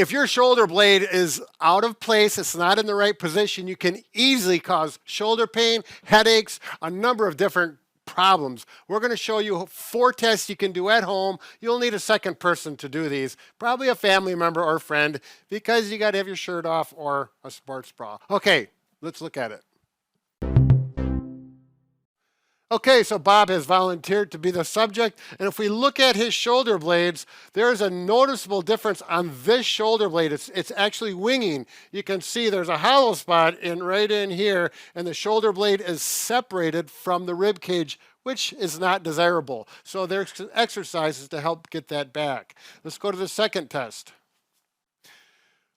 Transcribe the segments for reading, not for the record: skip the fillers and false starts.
if your shoulder blade is out of place, it's not in the right position, you can easily cause shoulder pain, headaches, a number of different problems. We're going to show you 4 tests you can do at home. You'll need a second person to do these, probably a family member or friend, because you got to have your shirt off or a sports bra. Okay, let's look at it. Okay, so Bob has volunteered to be the subject, and if we look at his shoulder blades, there's a noticeable difference on this shoulder blade. It's actually winging. You can see there's a hollow spot right in here, and the shoulder blade is separated from the rib cage, which is not desirable. So there's exercises to help get that back. Let's go to the second test.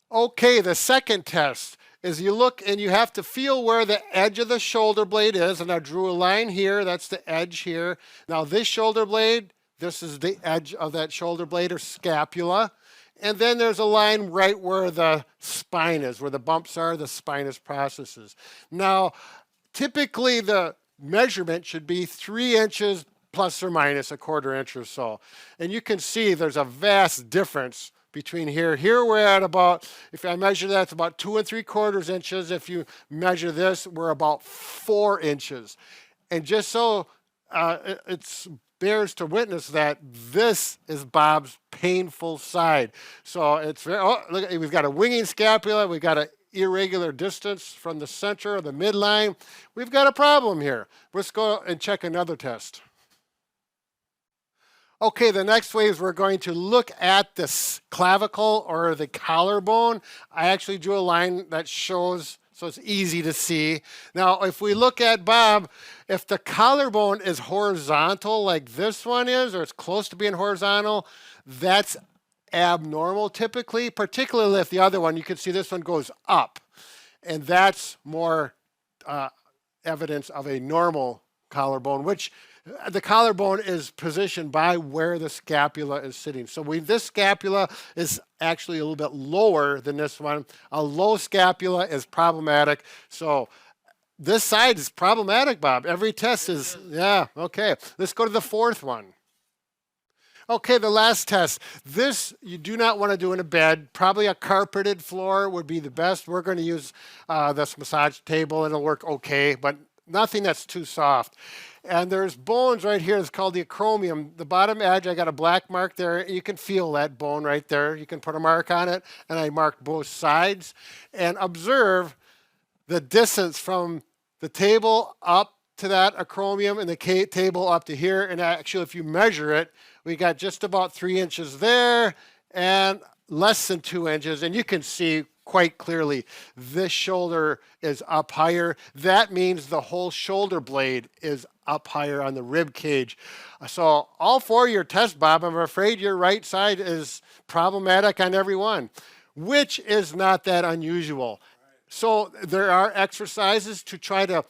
Okay, the second test is you look and you have to feel where the edge of the shoulder blade is, and I drew a line here, that's the edge here. Now this shoulder blade, this is the edge of that shoulder blade or scapula, and then there's a line right where the spine is, where the bumps are, the spinous processes. Now, typically the measurement should be 3 inches plus or minus a 1/4 inch or so, and you can see there's a vast difference between here. Here we're at about, if I measure that, it's about 2 3/4 inches. If you measure this, we're about 4 inches. And just so it bears to witness that this is Bob's painful side. So it's very, oh, look, we've got a winging scapula, we've got an irregular distance from the center of the midline. We've got a problem here. Let's go and check another test. Okay, the next way is we're going to look at this clavicle or the collarbone. I actually drew a line that shows, so it's easy to see. Now, if we look at Bob, if the collarbone is horizontal like this one is, or it's close to being horizontal, that's abnormal typically, particularly if the other one, you can see this one goes up. And that's more evidence of a normal collarbone, which the collarbone is positioned by where the scapula is sitting. So this scapula is actually a little bit lower than this one. A low scapula is problematic. So this side is problematic, Bob. Every test is, yeah, okay. Let's go to the 4th one. Okay, the last test. This you do not want to do in a bed. Probably a carpeted floor would be the best. We're going to use this massage table. It'll work okay, but nothing that's too soft. And there's bones right here. It's called the acromion. The bottom edge, I got a black mark there. You can feel that bone right there. You can put a mark on it. And I marked both sides. And observe the distance from the table up to that acromion and the table up to here. And actually, if you measure it, we got just about 3 inches there and less than 2 inches. And you can see quite clearly this shoulder is up higher. That means the whole shoulder blade is up higher on the rib cage. So all 4 of your tests, Bob, I'm afraid your right side is problematic on every one, which is not that unusual. So there are exercises to try to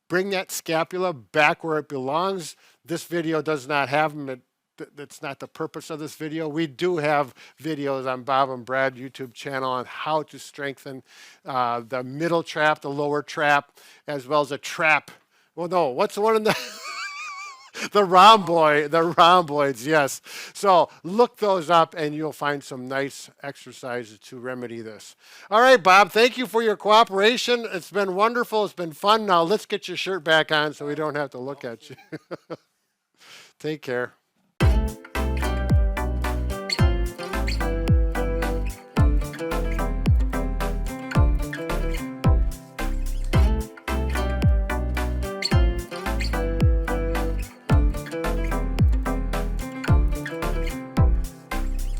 bring that scapula back where it belongs. This video does not have them. That's not the purpose of this video. We do have videos on Bob and Brad YouTube channel on how to strengthen the middle trap, the lower trap, as well as a trap. Well, no, what's the one in the the rhomboids, yes. So look those up and you'll find some nice exercises to remedy this. All right, Bob, thank you for your cooperation. It's been wonderful. It's been fun. Now let's get your shirt back on so we don't have to look at you. Take care.